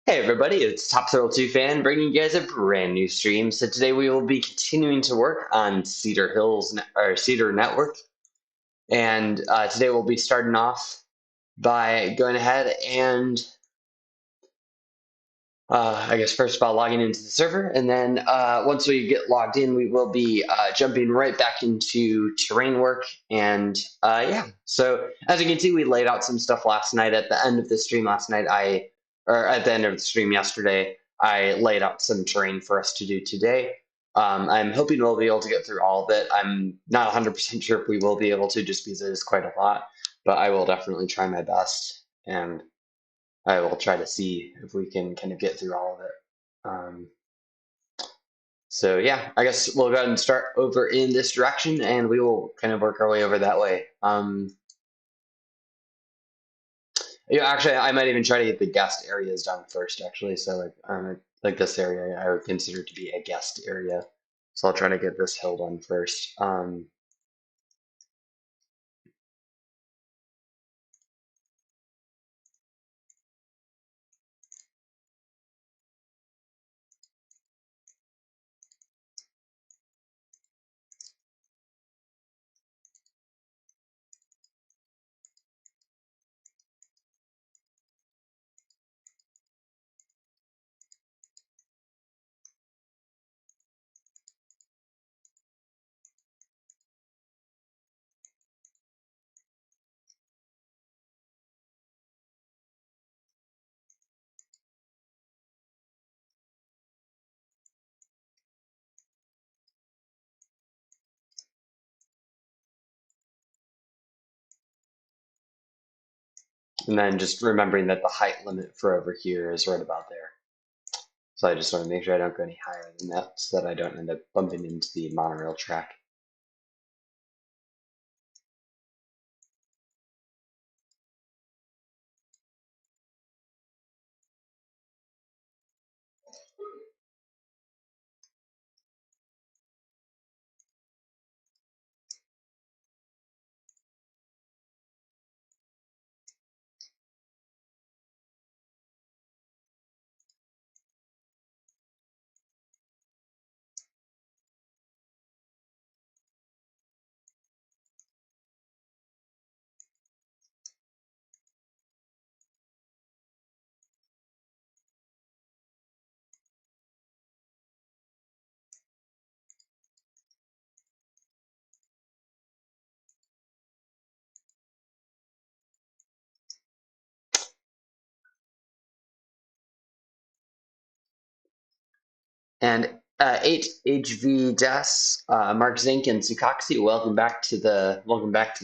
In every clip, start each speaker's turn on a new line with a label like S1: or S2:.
S1: Hey everybody, it's Top Thrill 2 Fan bringing you guys a brand new stream. So today we will be continuing to work on Cedar Network, and today we'll be starting off by going ahead and I guess first of all logging into the server, and then once we get logged in, we will be jumping right back into terrain work. And yeah, so as you can see, we laid out some stuff last night at the end of the stream last night. Or at the end of the stream yesterday, I laid out some terrain for us to do today. I'm hoping we'll be able to get through all of it. I'm not 100% sure if we will be able to, just because it is quite a lot, but I will definitely try my best. And I will try to see if we can kind of get through all of it. Um, so yeah, I guess we'll go ahead and start over in this direction, and we will kind of work our way over that way. Yeah, actually, I might even try to get the guest areas done first. Actually, so like this area, I would consider to be a guest area. So I'll try to get this hill done first. And then just remembering that the height limit for over here is right about there. So I just want to make sure I don't go any higher than that, so that I don't end up bumping into the monorail track. And 8HV Das, Mark Zink, and Sukaksi, welcome back to the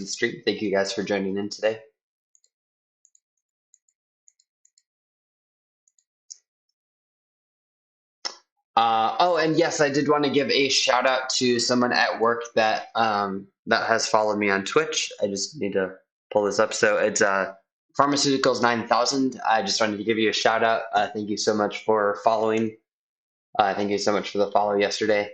S1: stream. Thank you guys for joining in today. Oh, and yes, I did want to give a shout out to someone at work that that has followed me on Twitch. I just need to pull this up. So it's Pharmaceuticals 9000. I just wanted to give you a shout out. Thank you so much for following. Thank you so much for the follow yesterday.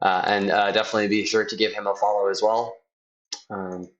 S1: And definitely be sure to give him a follow as well. Um,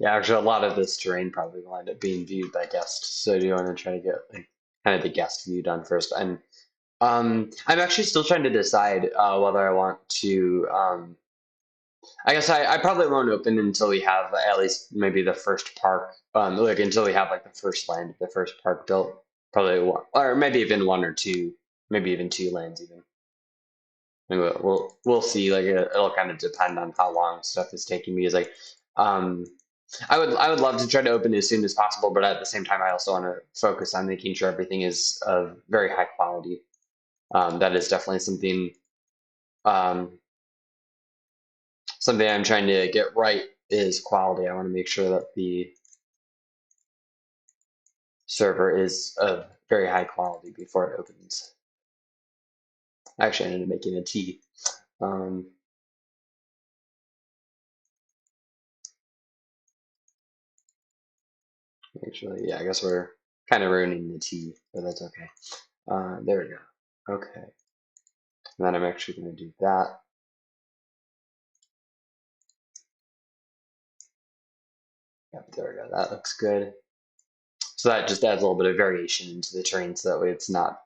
S1: Yeah, actually, a lot of this terrain probably will end up being viewed by guests. So do you want to try to get like kind of the guest view done first? And I'm actually still trying to decide whether I want to. I guess I probably won't open until we have at least maybe the first park. Like until we have like the first land, the first park built. Probably one, or maybe even one or two, maybe even two lands even. Maybe we'll see. Like it'll kind of depend on how long stuff is taking me. Is like, um, I would love to try to open as soon as possible, but at the same time, I also want to focus on making sure everything is of very high quality. That is definitely um, something I'm trying to get right is quality. I want to make sure that the server is of very high quality before it opens. Actually, I ended up making a tea. Um, actually, yeah, I guess we're kind of ruining the tea, but that's okay. There we go. Okay. And then I'm actually going to do that. Yep, there we go. That looks good. So that just adds a little bit of variation into the terrain, so that way it's not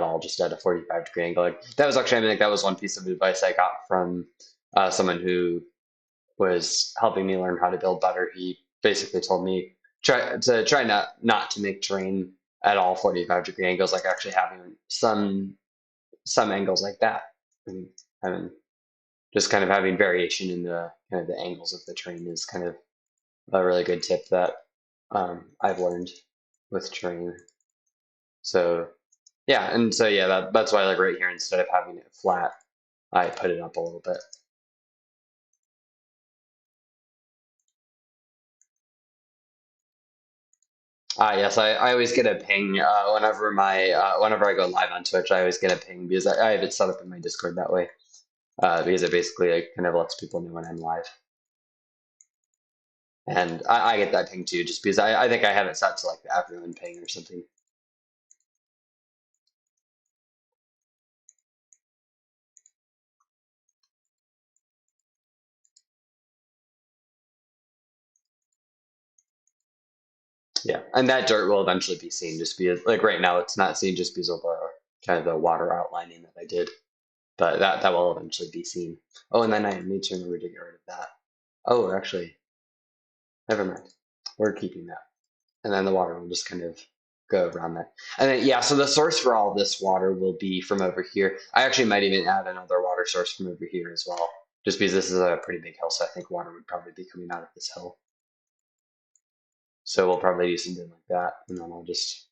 S1: all just at a 45-degree angle. Like that was actually, I think that was one piece of advice I got from someone who was helping me learn how to build better. He basically told me try not to make terrain at all 45-degree angles, like actually having some angles like that. And just kind of having variation in the kind of the angles of the terrain is kind of a really good tip that I've learned with terrain. So yeah, and so yeah, that's why like right here, instead of having it flat, I put it up a little bit. Yes, I always get a ping whenever I go live on Twitch. I always get a ping because I have it set up in my Discord that way. Because it basically like, kind of lets people know when I'm live. And I get that ping too, just because I think I have it set to like the everyone ping or something. Yeah, and that dirt will eventually be seen, just because like right now it's not seen just because of the kind of the water outlining that I did, but that will eventually be seen. Oh, and then I need to remember to get rid of that. Oh, actually, never mind. We're keeping that, and then the water will just kind of go around that. And then yeah, so the source for all this water will be from over here. I actually might even add another water source from over here as well, just because this is a pretty big hill, so I think water would probably be coming out of this hill. So we'll probably do something like that, and then I'll just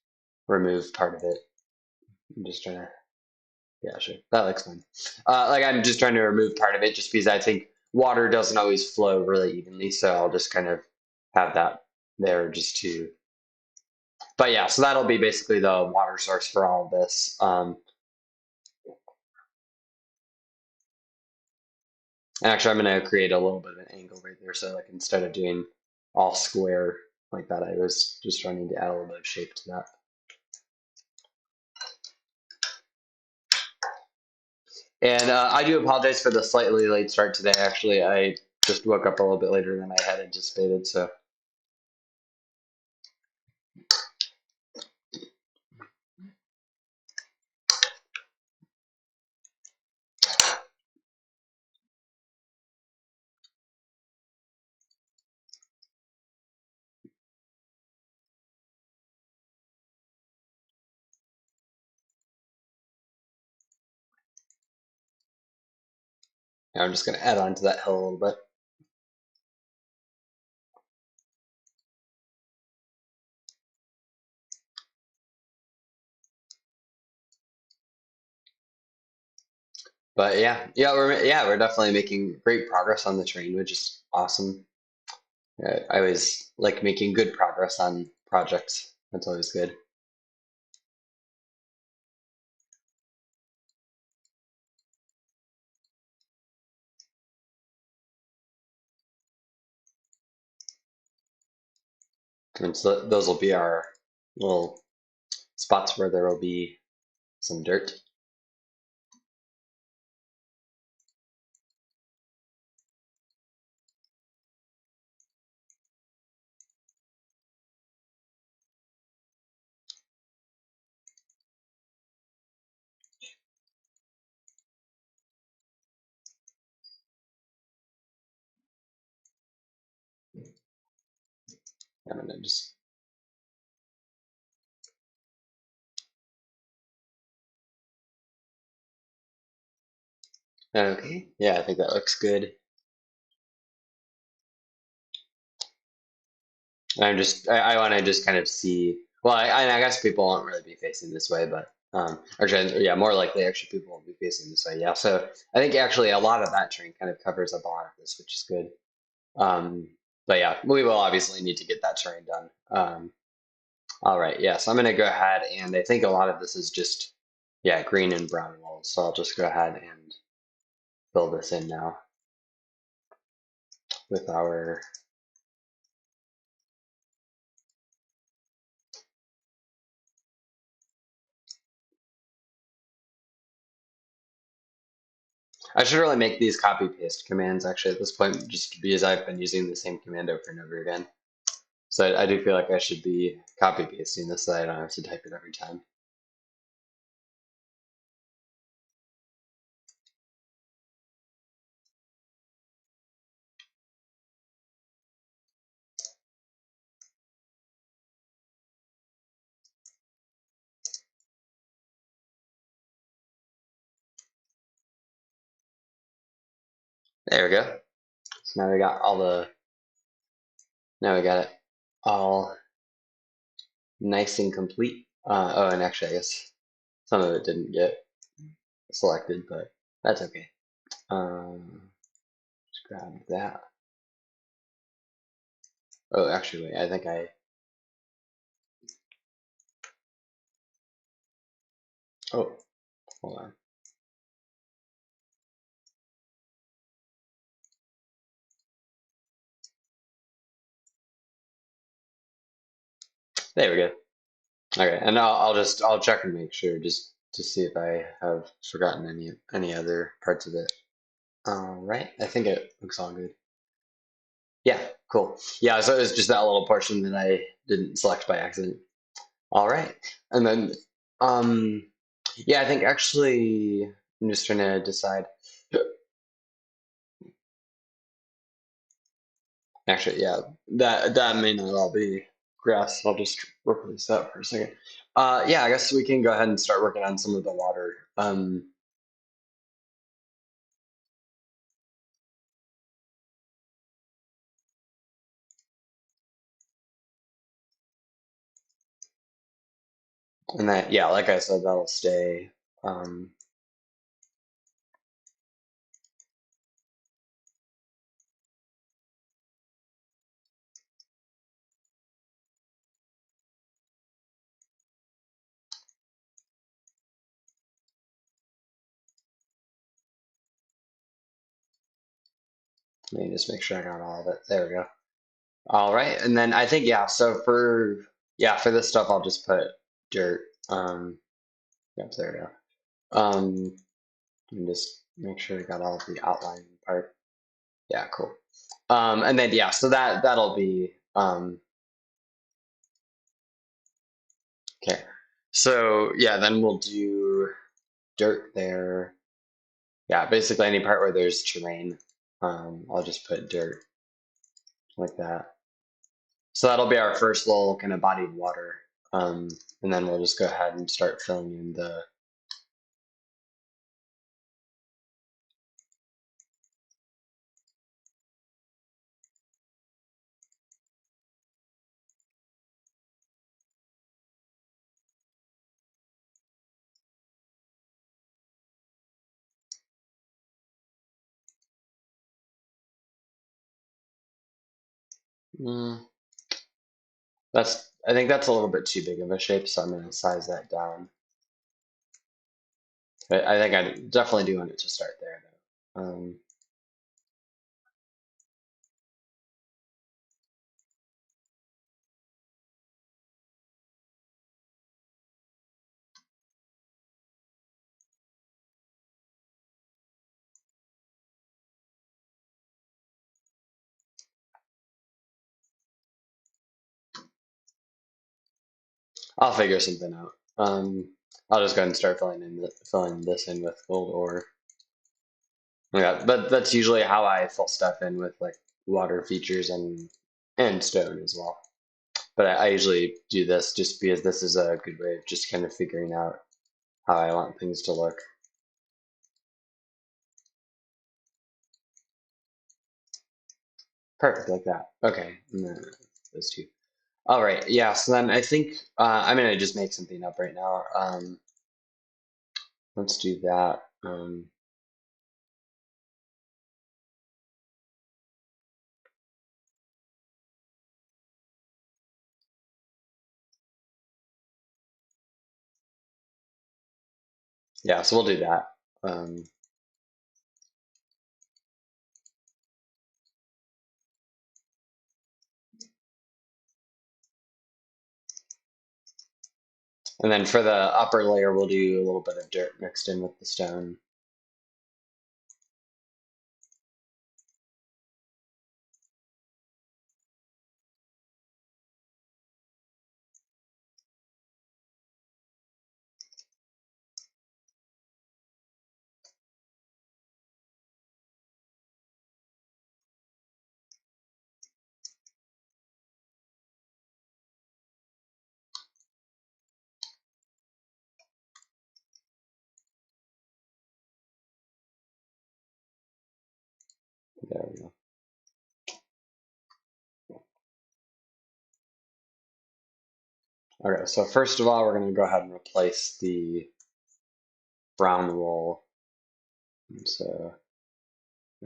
S1: remove part of it. I'm just trying to, yeah, sure, that looks fine. Like I'm just trying to remove part of it just because I think water doesn't always flow really evenly, so I'll just kind of have that there just to. But yeah, so that'll be basically the water source for all of this. And actually, I'm going to create a little bit of an angle right there, so like instead of doing all square like that, I was just trying to add a little bit of shape to that. And I do apologize for the slightly late start today. Actually, I just woke up a little bit later than I had anticipated. So yeah, I'm just going to add on to that hill a little bit. But we're definitely making great progress on the train, which is awesome. I always like making good progress on projects. That's always good. And so those will be our little spots where there will be some dirt. I'm gonna just, okay. Yeah, I think that looks good. I want to just kind of see. Well, I guess people won't really be facing this way, but actually, yeah, more likely actually people will be facing this way. Yeah, so I think actually a lot of that terrain kind of covers up a lot of this, which is good. Um, but yeah, we will obviously need to get that terrain done. All right, yeah, so I'm gonna go ahead and I think a lot of this is just yeah green and brown walls, so I'll just go ahead and fill this in now with our. I should really make these copy paste commands actually at this point, just because I've been using the same command over and over again. So I do feel like I should be copy pasting this so I don't have to type it every time. There we go. So now we got all the, now we got it all nice and complete. Oh, and actually I guess some of it didn't get selected, but that's okay. Just grab that. Oh, actually, wait, I think oh, hold on. There we go. Okay, and I'll check and make sure just to see if I have forgotten any other parts of it. All right, I think it looks all good. Yeah, cool. Yeah, so it was just that little portion that I didn't select by accident. All right, and then um, yeah, I think actually I'm just trying to decide. Actually, yeah, that may not all be grass. I'll just replace that for a second. Yeah, I guess we can go ahead and start working on some of the water. And that, yeah, like I said, that'll stay. Um, Let me just make sure I got all of it. There we go. All right, and then I think yeah. So for yeah for this stuff, I'll just put dirt. Yep, there we go. And just make sure I got all of the outline part. Yeah, cool. And then yeah, so that'll be okay. So yeah, then we'll do dirt there. Yeah, basically any part where there's terrain, I'll just put dirt like that. So that'll be our first little kind of body of water. Um, and then we'll just go ahead and start filling in the. Mm, I think that's a little bit too big of a shape, so I'm going to size that down. But I think I definitely do want it to start there, though. I'll figure something out. I'll just go ahead and start filling this in with gold ore. Yeah, but that's usually how I fill stuff in with like water features and stone as well. but I usually do this just because this is a good way of just kind of figuring out how I want things to look. Perfect, like that. Okay, and then those two. All right, yeah. So then I think I'm gonna just make something up right now. Let's do that. Yeah, so we'll do that. Um, and then for the upper layer, we'll do a little bit of dirt mixed in with the stone. There we go. Okay, so first of all, we're going to go ahead and replace the brown wool. And so,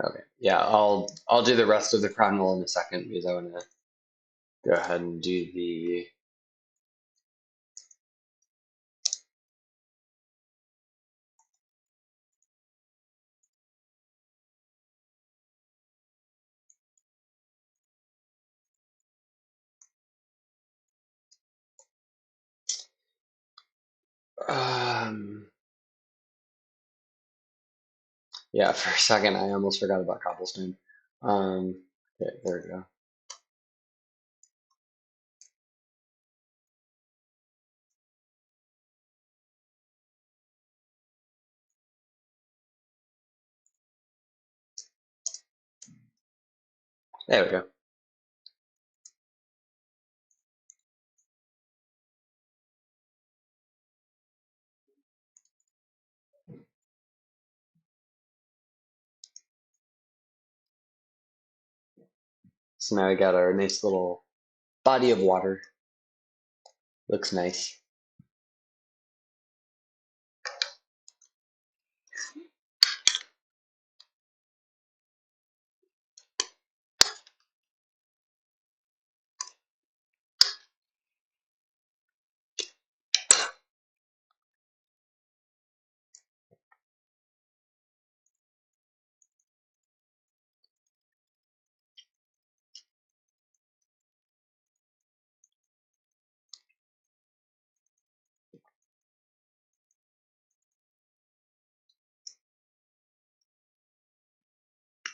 S1: okay, yeah, I'll do the rest of the crown wool in a second because I want to go ahead and do the um, yeah. For a second, I almost forgot about cobblestone. Okay, there we go. There we go. So now we got our nice little body of water. Looks nice.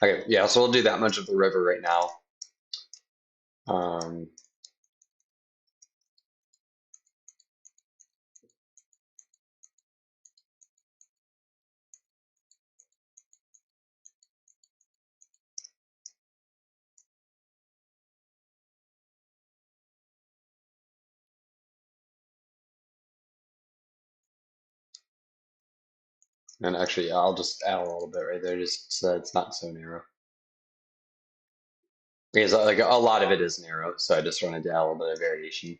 S1: Okay, yeah, so we'll do that much of the river right now. Um, and actually, yeah, I'll just add a little bit right there just so it's not so narrow. Because like a lot of it is narrow, so I just wanted to add a little bit of variation.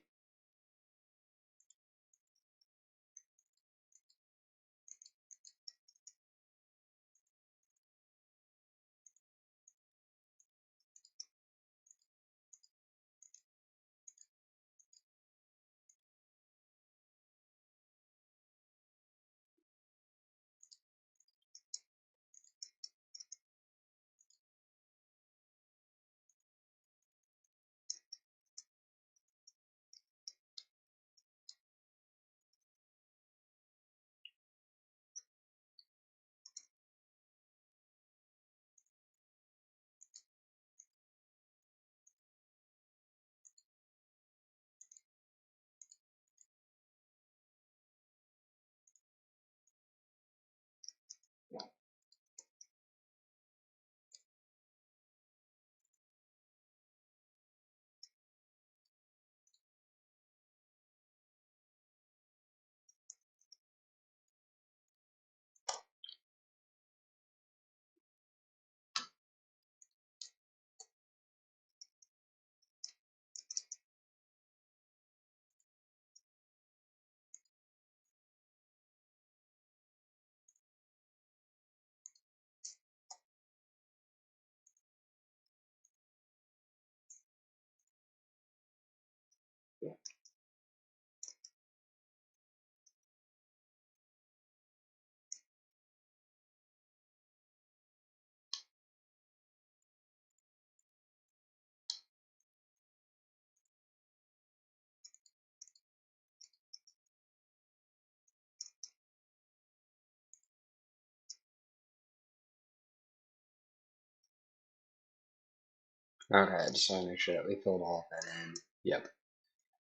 S1: Okay, I just want to make sure that we filled all of that in. Yep.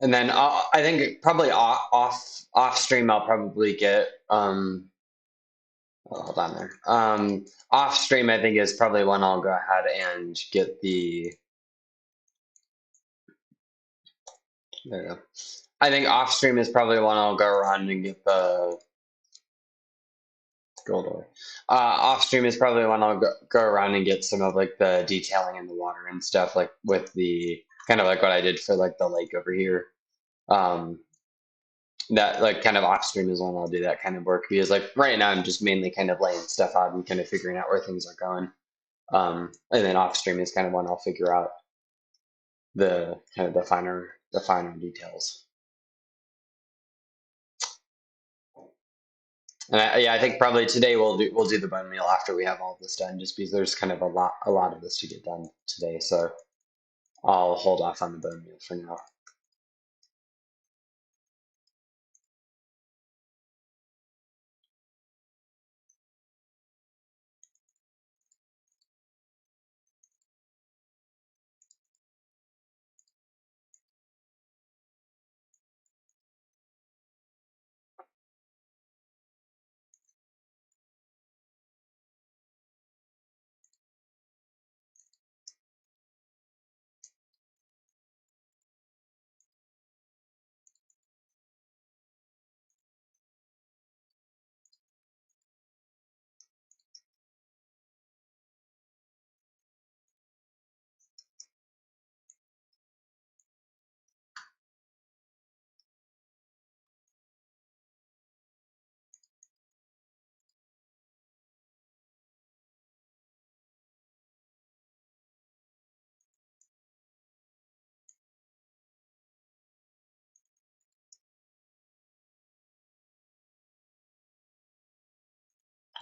S1: And then I think probably off stream I'll probably get oh, hold on there. Off stream I think is probably when I'll go ahead and get the there you go. I think off stream is probably when I'll go around and get the gold ore. Off stream is probably when I'll go around and get some of like the detailing in the water and stuff, like with the kind of like what I did for like the lake over here. Um, that like kind of off stream is when I'll do that kind of work because like right now I'm just mainly kind of laying stuff out and kind of figuring out where things are going. And then off stream is kind of when I'll figure out the kind of the finer details. And yeah, I think probably today we'll do the bone meal after we have all this done, just because there's kind of a lot of this to get done today. So I'll hold off on the bone meal for now.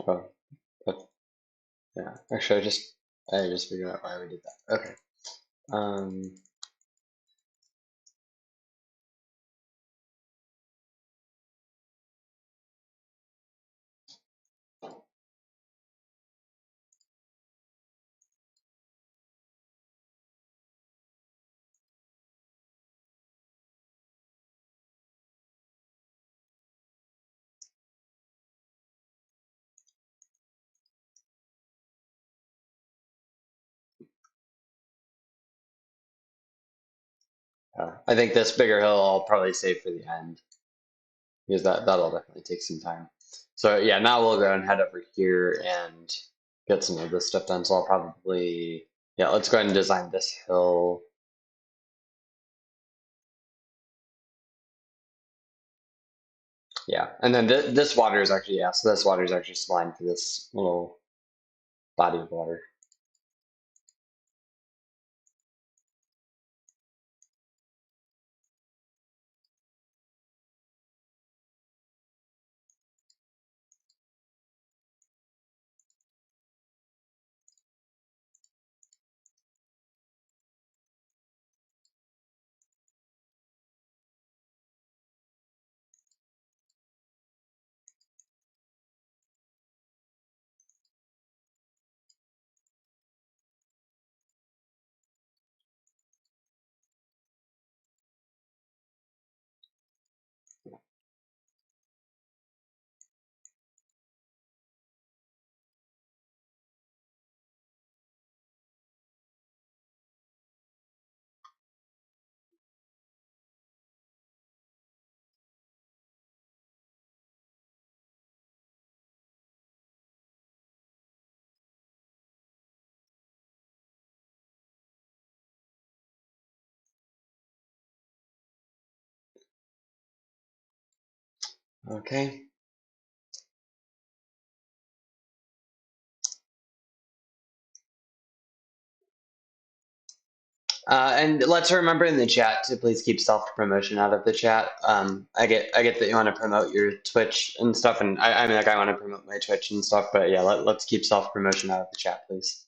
S1: Oh, but yeah, actually, I just figured out why we did that. Okay. Um, I think this bigger hill I'll probably save for the end because that'll definitely take some time. So yeah, now we'll go and head over here and get some of this stuff done. So I'll probably yeah, let's go ahead and design this hill. Yeah, and then this water is actually yeah, so this water is actually supplying for this little body of water. Okay. And let's remember in the chat to please keep self promotion out of the chat. I get that you want to promote your Twitch and stuff, and I mean like I want to promote my Twitch and stuff, but yeah, let's keep self promotion out of the chat, please.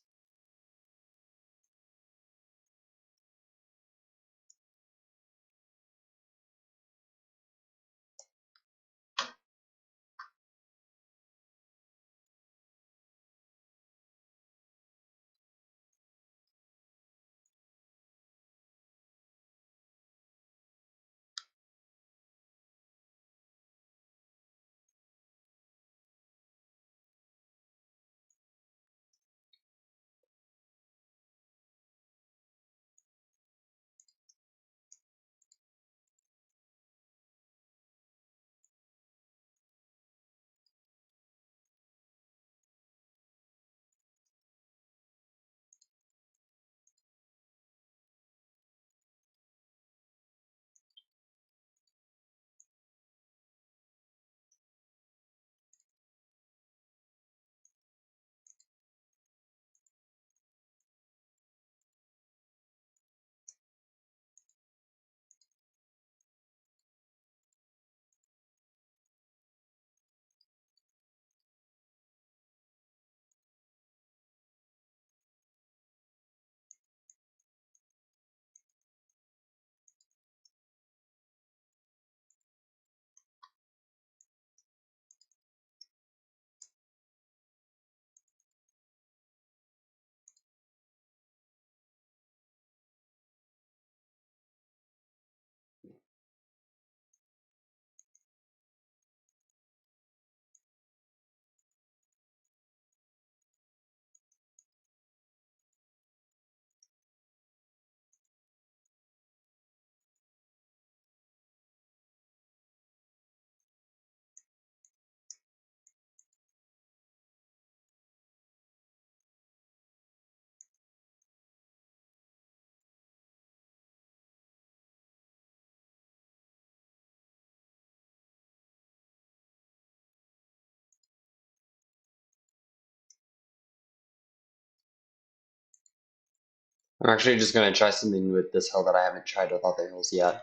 S1: I'm actually just going to try something with this hill that I haven't tried with other hills yet.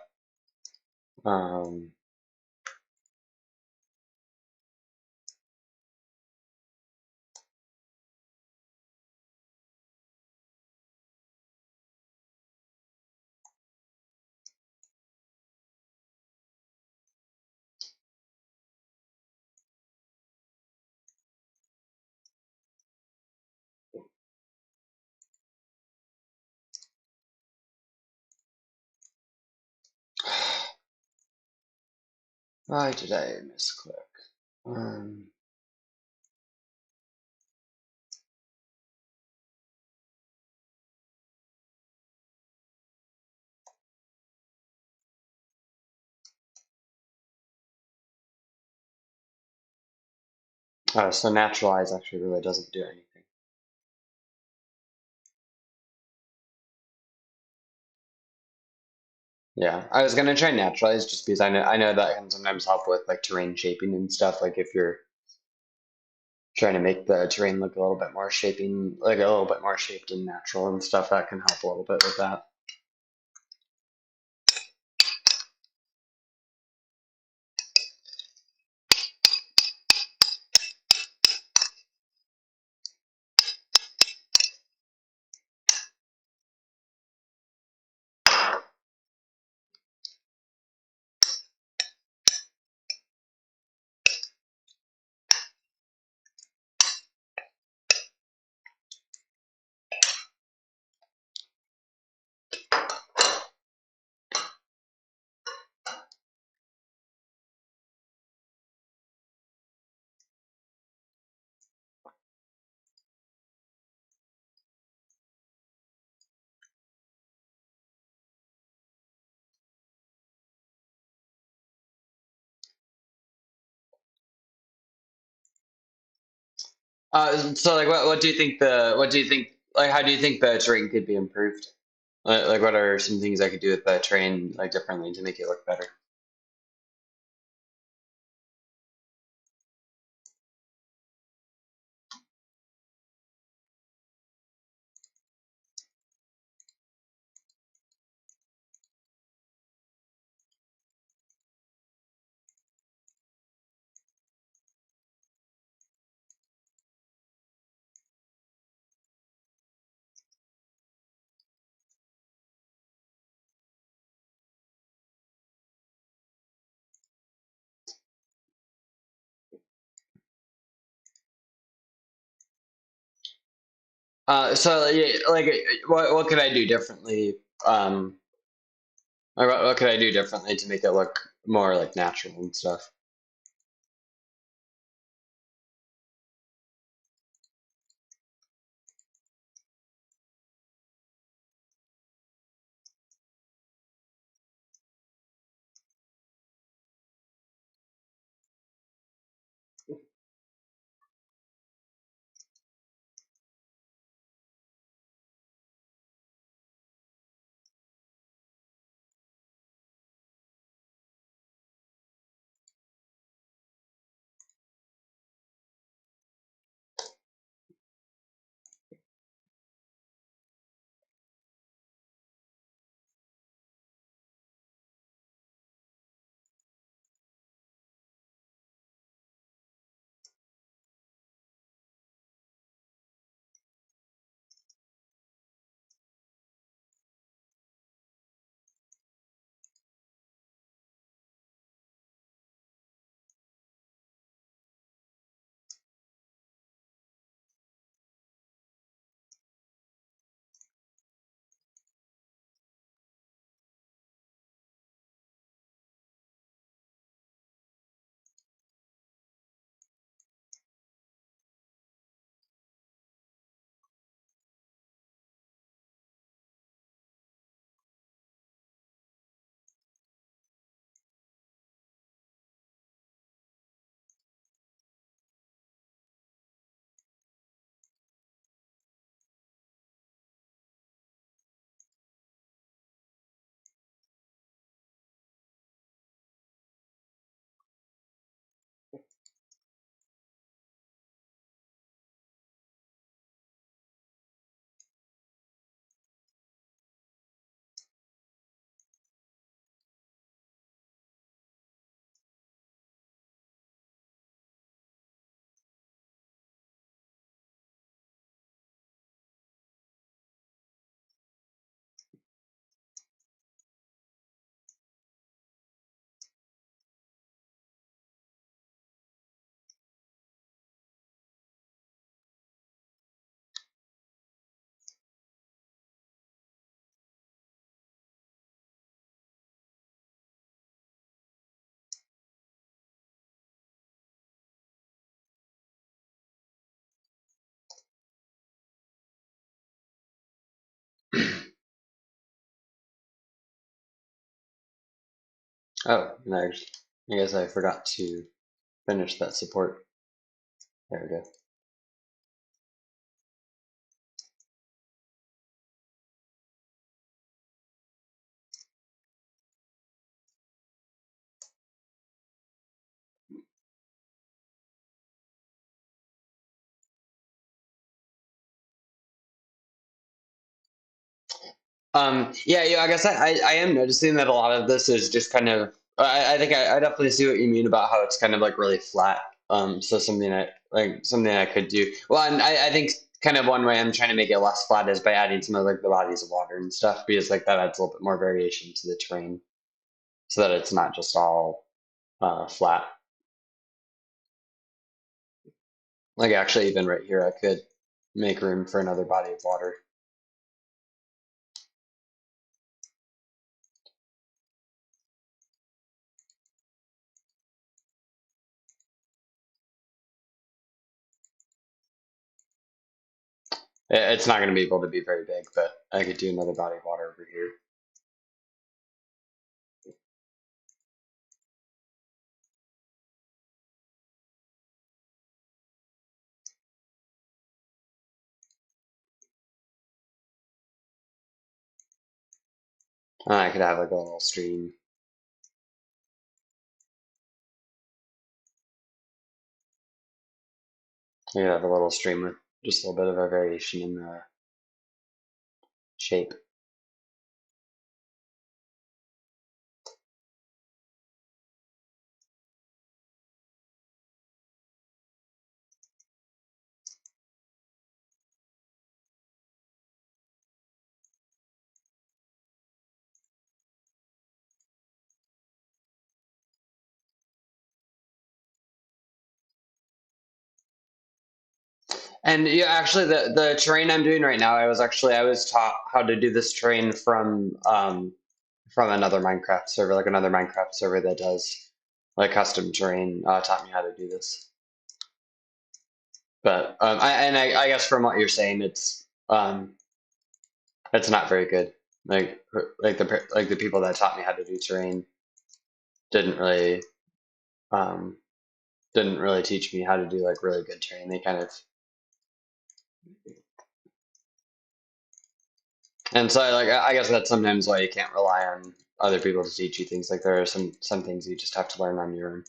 S1: Um, why did I misclick? Um, so naturalize actually really doesn't do anything. Yeah, I was gonna try naturalize just because I know that can sometimes help with like terrain shaping and stuff. Like if you're trying to make the terrain look a little bit more shaping, like a little bit more shaped and natural and stuff, that can help a little bit with that. So like, what do you think like, how do you think the terrain could be improved? Like, what are some things I could do with the terrain like differently to make it look better? So yeah, like, what could I do differently? Um, or what could I do differently to make it look more like natural and stuff? Oh, and I guess I forgot to finish that support. There we go. Yeah, I guess I am noticing that a lot of this is just kind of. I think I definitely see what you mean about how it's kind of like really flat. So something I could do. Well, and I think kind of one way I'm trying to make it less flat is by adding some of like the bodies of water and stuff because like that adds a little bit more variation to the terrain, so that it's not just all flat. Like actually, even right here, I could make room for another body of water. It's not going to be able to be very big, but I could do another body of water over here. I could have like a little stream. I could have a little stream with just a little bit of a variation in the shape. And yeah, actually, the terrain I'm doing right now, I was taught how to do this terrain from another Minecraft server, like another Minecraft server that does like custom terrain. Taught me how to do this. But I guess from what you're saying, it's not very good. Like the people that taught me how to do terrain didn't really um, didn't really teach me how to do like really good terrain. They kind of And so, like, I guess that's sometimes why you can't rely on other people to teach you things. Like, there are some things you just have to learn on your own.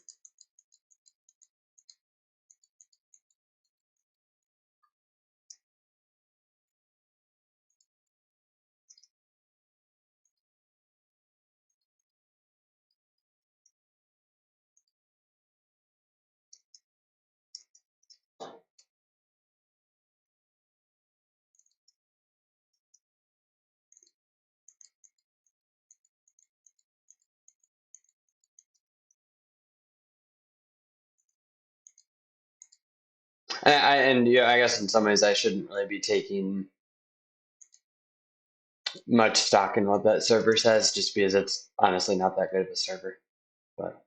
S1: And yeah, I guess in some ways I shouldn't really be taking much stock in what that server says, just because it's honestly not that good of a server. But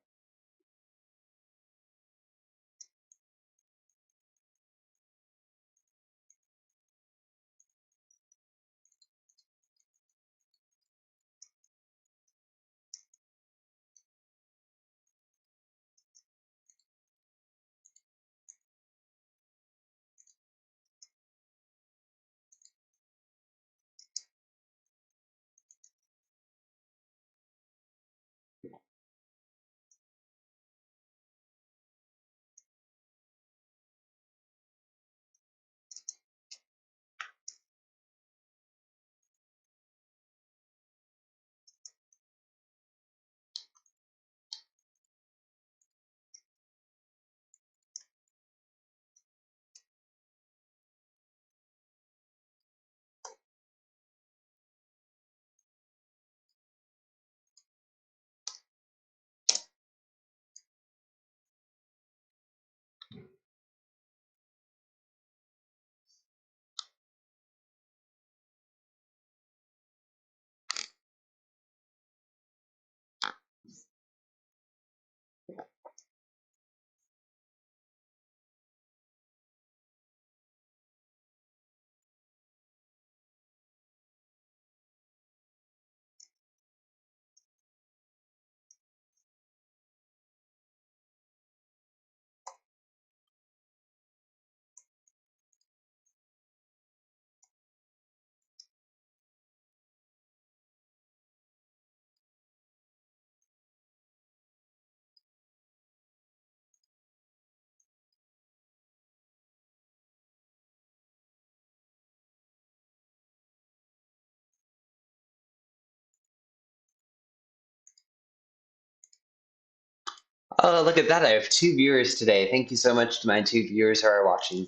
S1: Oh, look at that. I have two viewers today. Thank you so much to my two viewers who are watching.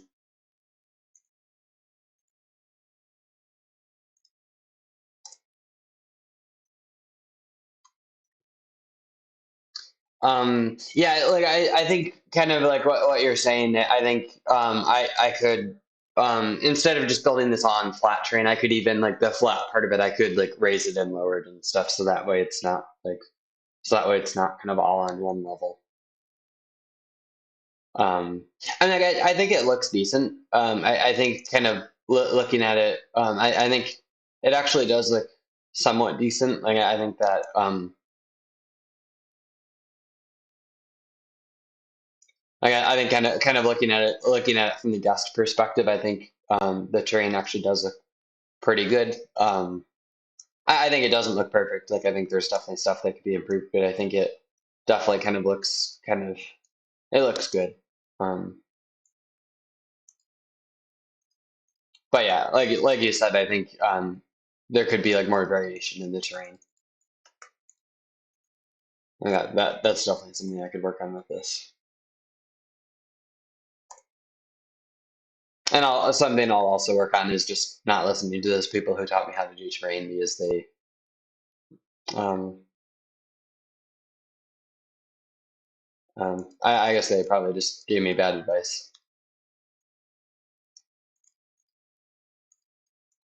S1: Yeah, like I think kind of like what you're saying. I think I could instead of just building this on flat terrain, I could even like the flat part of it, I could like raise it and lower it and stuff, so that way it's not like so that way it's not kind of all on one level. Um, and like, I think it looks decent. I think kind of looking at it, I think it actually does look somewhat decent. Like I think that like I think kind of looking at it from the guest perspective, I think the terrain actually does look pretty good. I think it doesn't look perfect. Like I think there's definitely stuff that could be improved, but I think it definitely kind of looks kind of it looks good. Um, but yeah, like you said, I think there could be like more variation in the terrain. And that's definitely something I could work on with this. And something I'll also work on is just not listening to those people who taught me how to do terrain because they um, I guess they probably just gave me bad advice.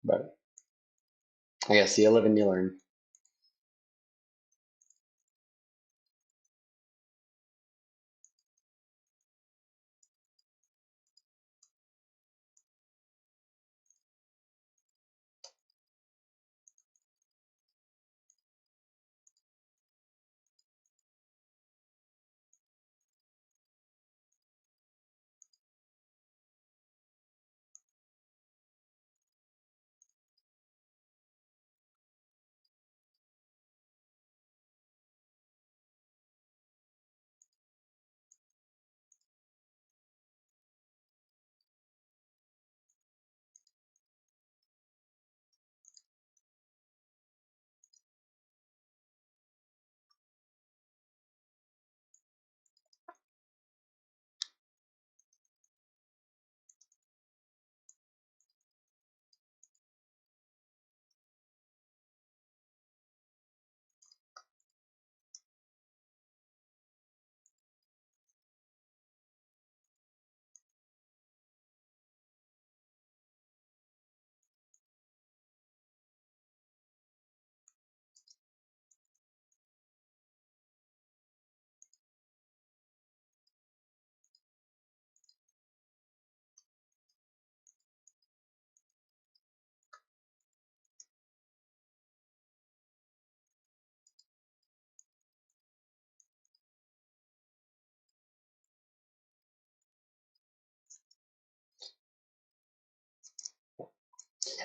S1: But I guess you live and you learn.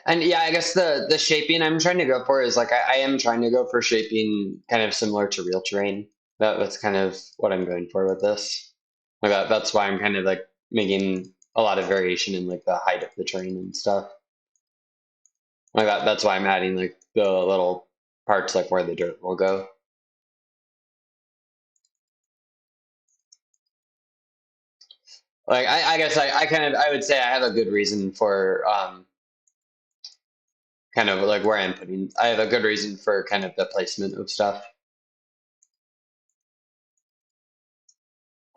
S1: And yeah, I guess the shaping I'm trying to go for is like I am trying to go for shaping kind of similar to real terrain. That's kind of what I'm going for with this. Like that's why I'm kind of like making a lot of variation in like the height of the terrain and stuff. Like that's why I'm adding like the little parts like where the dirt will go. Like I guess I kind of I would say I have a good reason for kind of like where I'm putting. I have a good reason for kind of the placement of stuff,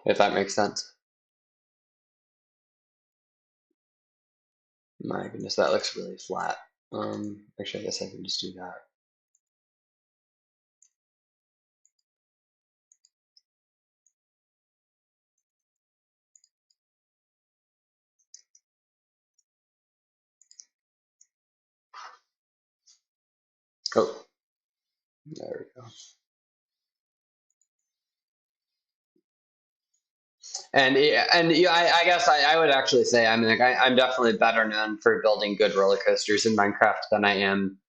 S1: if that makes sense. My goodness, that looks really flat. Actually, I guess I can just do that. Oh, there we go. And yeah, I guess I would actually say I'm like I'm definitely better known for building good roller coasters in Minecraft than I am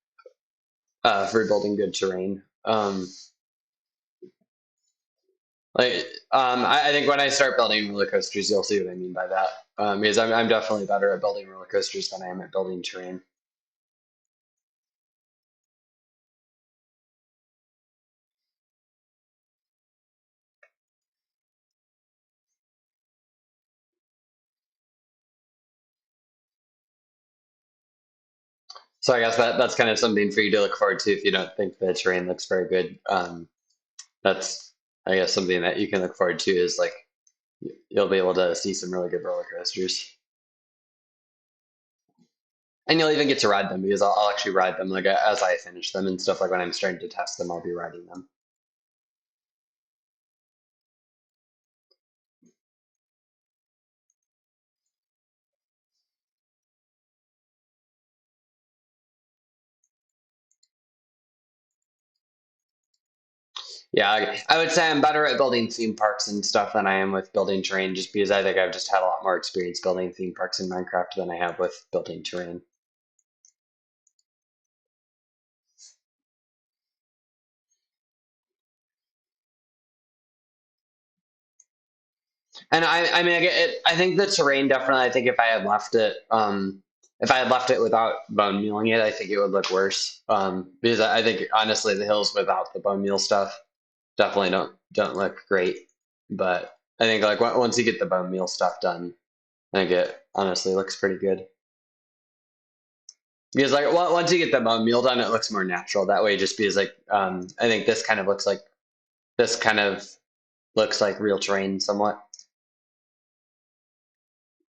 S1: for building good terrain. Like I think when I start building roller coasters, you'll see what I mean by that. Because I'm definitely better at building roller coasters than I am at building terrain. So I guess that's kind of something for you to look forward to if you don't think the terrain looks very good. That's I guess something that you can look forward to is like you'll be able to see some really good roller coasters, and you'll even get to ride them because I'll actually ride them like as I finish them and stuff. Like when I'm starting to test them, I'll be riding them. Yeah, I would say I'm better at building theme parks and stuff than I am with building terrain, just because I think I've just had a lot more experience building theme parks in Minecraft than I have with building terrain. And I mean, I think the terrain definitely. I think if I had left it without bone mealing it, I think it would look worse. Because I think honestly, the hills without the bone meal stuff definitely don't look great. But I think like once you get the bone meal stuff done, I think it honestly looks pretty good. Because like once you get the bone meal done, it looks more natural that way. Just because like I think this kind of looks like real terrain somewhat.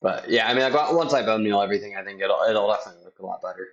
S1: But yeah, I mean, like once I bone meal everything, I think it'll definitely look a lot better.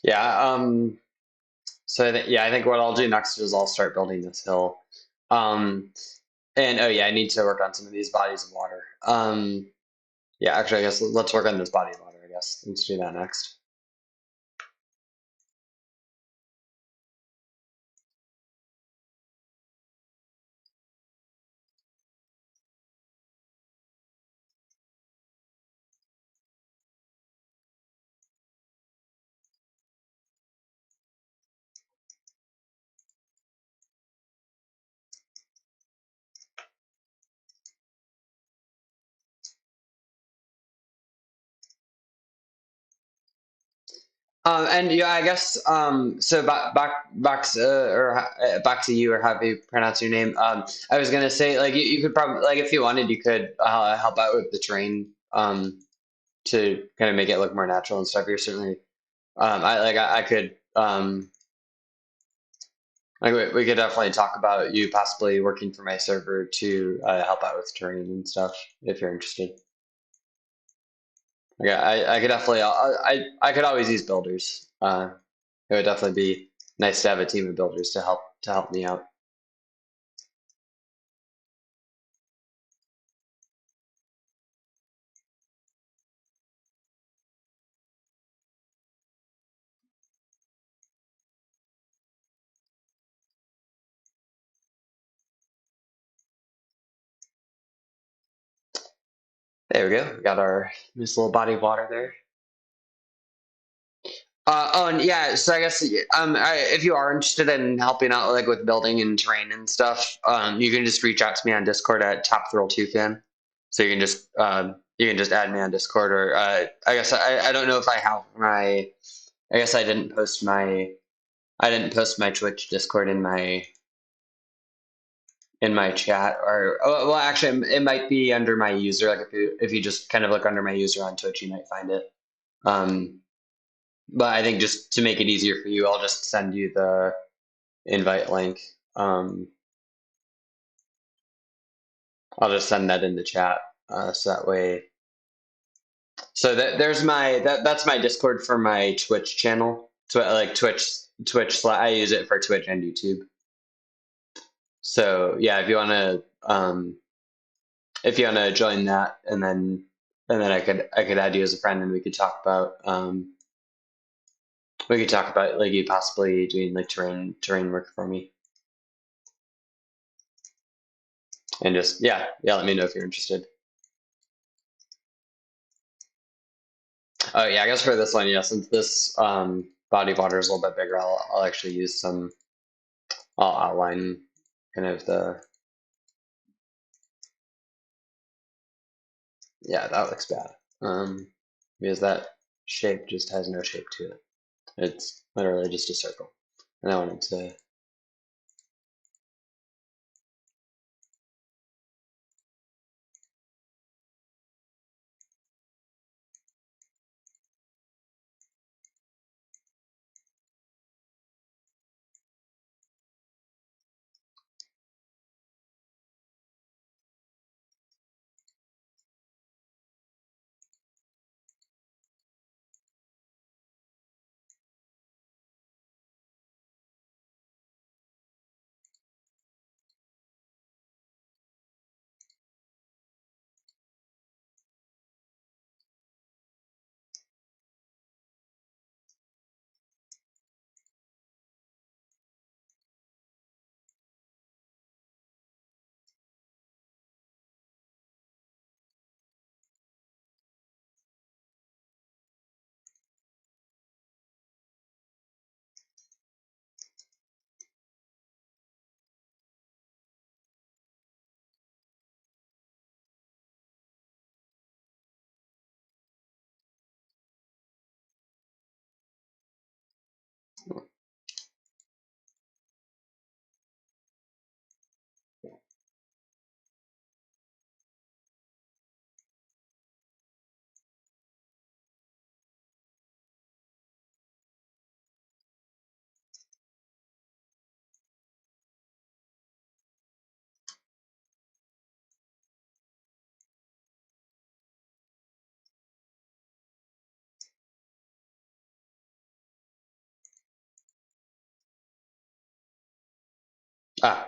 S1: Yeah. So yeah, I think what I'll do next is I'll start building this hill. Um, and oh yeah, I need to work on some of these bodies of water. Yeah, actually, I guess let's work on this body of water. I guess let's do that next. And yeah, I guess so. Back to you, or how you pronounce your name. I was gonna say, like, you could probably, like, if you wanted, you could help out with the terrain, to kind of make it look more natural and stuff. You're certainly, I could, we could definitely talk about you possibly working for my server to help out with terrain and stuff if you're interested. Yeah, I could definitely, I could always use builders. It would definitely be nice to have a team of builders to help me out. There we go. We got our nice little body of water there. Oh, and yeah, so I guess if you are interested in helping out like with building and terrain and stuff, you can just reach out to me on Discord at Top Thrill 2 Fan. So you can just add me on Discord, or I guess I don't know if I have my. I guess I didn't post my Twitch Discord in my chat, or well, actually it might be under my user. Like if you just kind of look under my user on Twitch, you might find it. Um, but I think just to make it easier for you, I'll just send you the invite link. I'll just send that in the chat, so that way. So there's that's my Discord for my Twitch channel. Like Twitch. I use it for Twitch and YouTube. So yeah, if you wanna join that, and then I could add you as a friend, and we could talk about like you possibly doing like terrain work for me. And just, yeah, let me know if you're interested. Oh yeah, I guess for this one, yeah, since this body of water is a little bit bigger, I'll actually use some, I'll outline kind of the, yeah, that looks bad. Because that shape just has no shape to it. It's literally just a circle. And I want it to,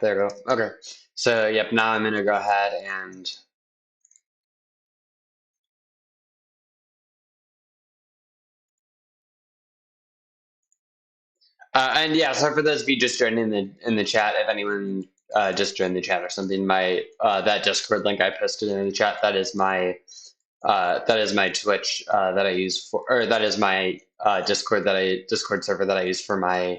S1: there we go. Okay. So, yep, now I'm gonna go ahead and, and yeah, so for those of you just joining in the chat, if anyone just joined the chat or something, my that Discord link I posted in the chat, that is my Twitch that I use for, or that is my Discord server that I use for my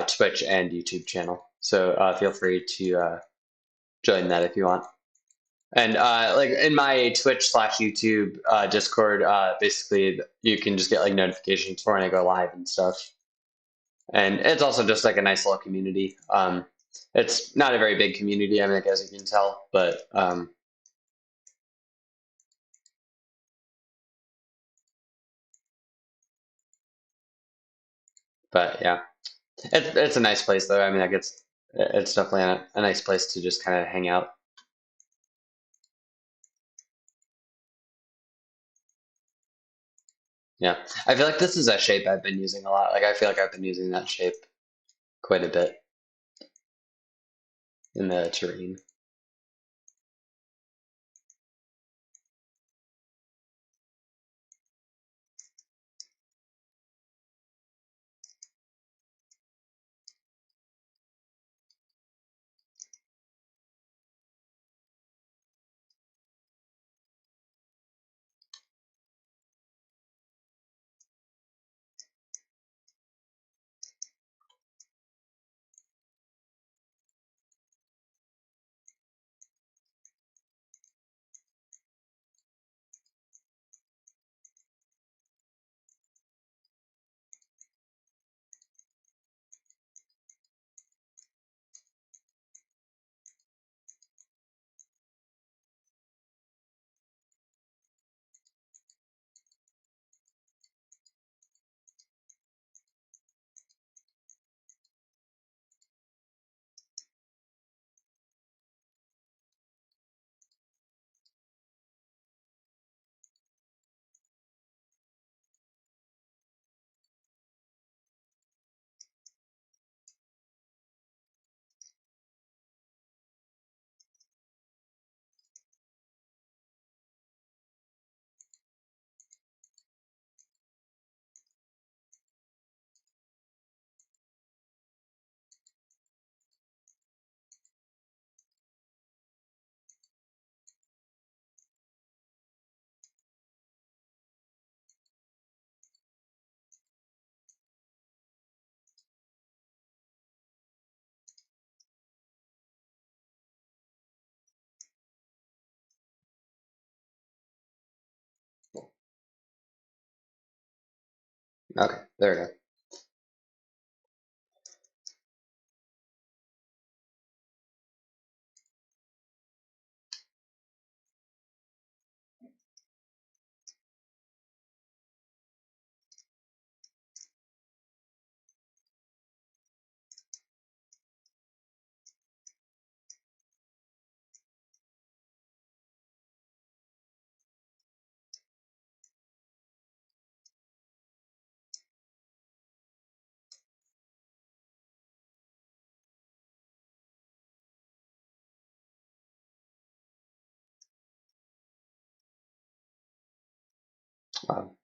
S1: Twitch and YouTube channel. So feel free to join that if you want. And like in my Twitch slash YouTube Discord, basically you can just get like notifications for when I go live and stuff. And it's also just like a nice little community. It's not a very big community, I mean, as you can tell, but yeah, it's a nice place though. I mean, like it's definitely a nice place to just kind of hang out. Yeah, I feel like this is a shape I've been using a lot. Like I feel like I've been using that shape quite a bit in the terrain. Okay, there we go. Wow.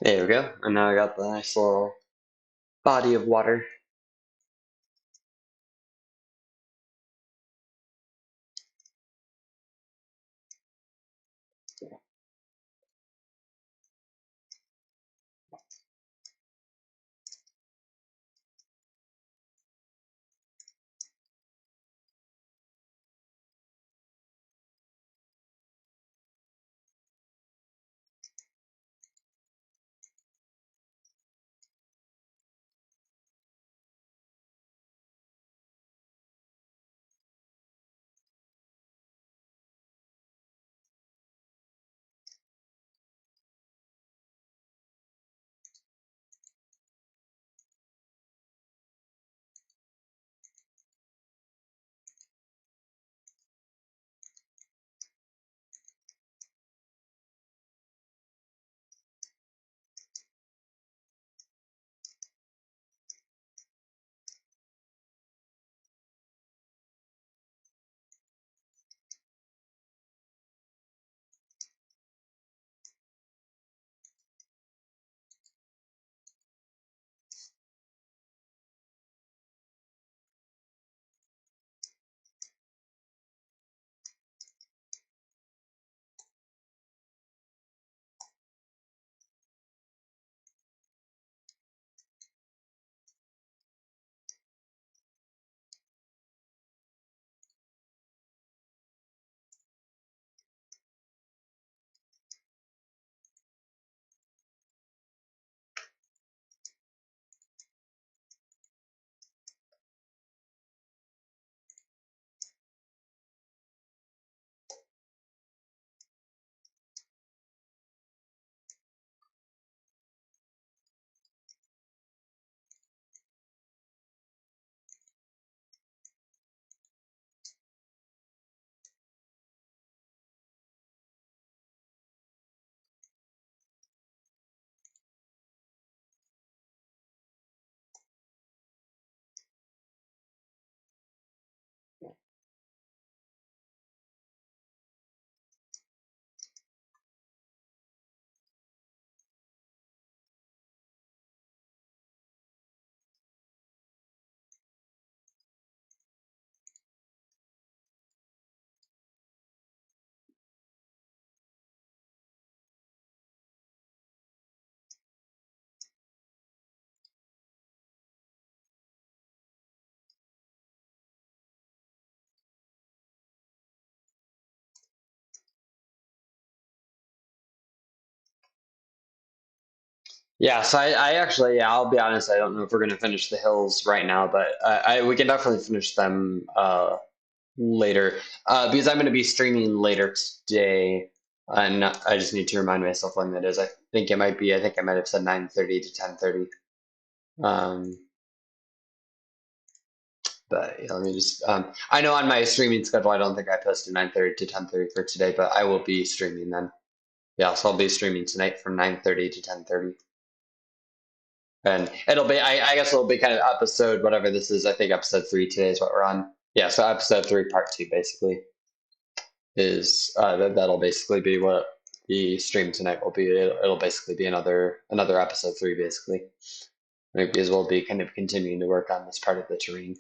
S1: There we go. And now I got the nice little body of water. Yeah, so I actually, yeah, I'll be honest, I don't know if we're going to finish the hills right now, but we can definitely finish them later because I'm going to be streaming later today, and I just need to remind myself when that is. I think it might be, I think I might have said 9:30 to 10:30. Um, but yeah, let me just, I know on my streaming schedule, I don't think I posted 9:30 to 10:30 for today, but I will be streaming then. Yeah, so I'll be streaming tonight from 9:30 to 10:30. And it'll be, I guess it'll be kind of episode, whatever this is. I think episode three today is what we're on. Yeah, so episode three, part two, basically, is that'll basically be what the stream tonight will be. It'll basically be another episode three, basically, because we'll be kind of continuing to work on this part of the terrain.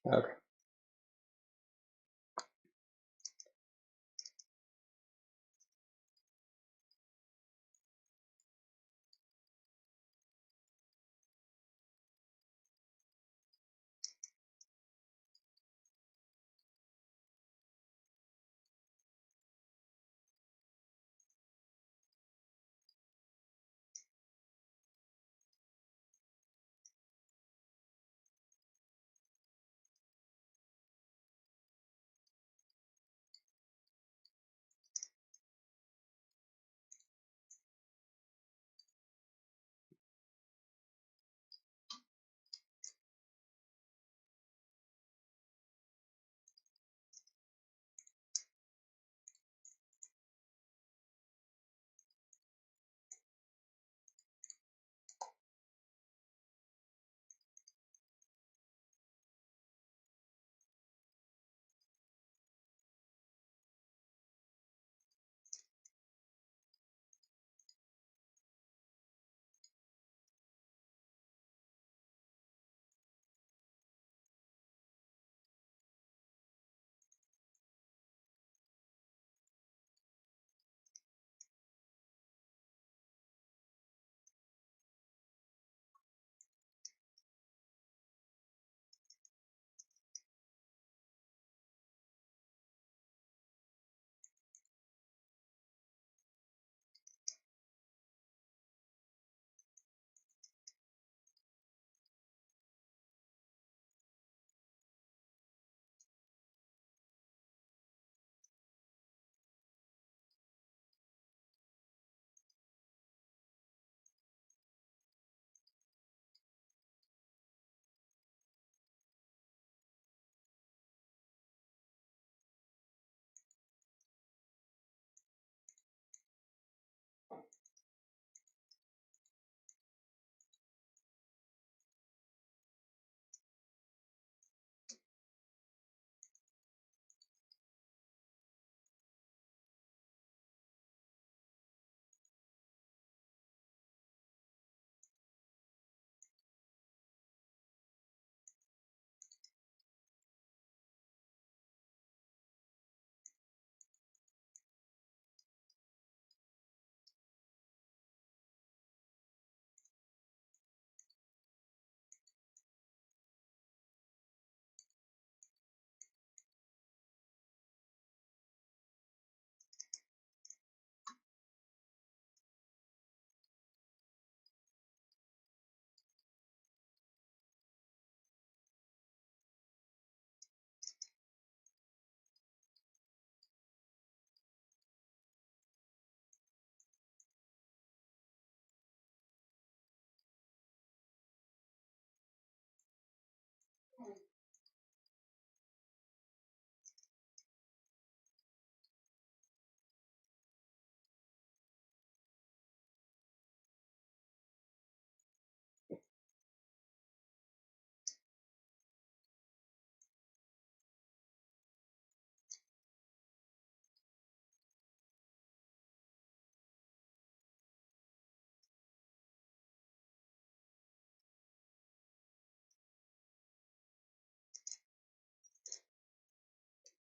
S1: Okay.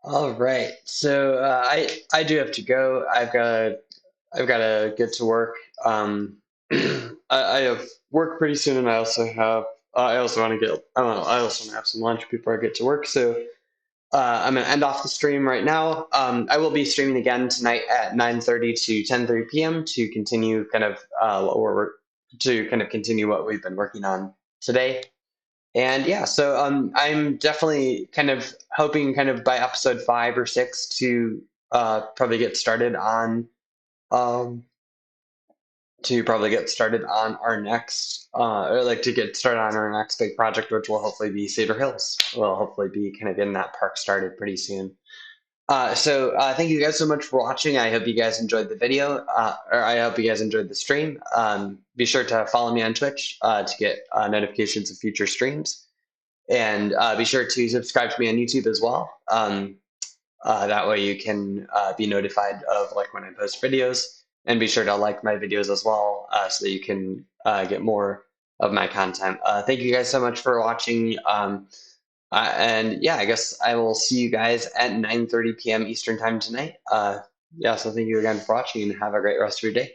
S1: All right. So I do have to go. I've got to get to work. I have work pretty soon, and I also want to get I don't know I also want to have some lunch before I get to work. So I'm gonna end off the stream right now. I will be streaming again tonight at 9:30 to 10:30 p.m. to continue kind of continue what we've been working on today. And yeah, so I'm definitely kind of hoping kind of by episode 5 or 6 probably get started on um, probably get started on our next or like to get started on our next big project, which will hopefully be Saber Hills. We'll hopefully be kind of getting that park started pretty soon. Thank you guys so much for watching. I hope you guys enjoyed the video, or I hope you guys enjoyed the stream. Be sure to follow me on Twitch to get notifications of future streams. And be sure to subscribe to me on YouTube as well. That way you can be notified of like when I post videos. And be sure to like my videos as well so that you can get more of my content. Thank you guys so much for watching. And yeah, I guess I will see you guys at 9:30 p.m. Eastern time tonight. Yeah, so thank you again for watching and have a great rest of your day.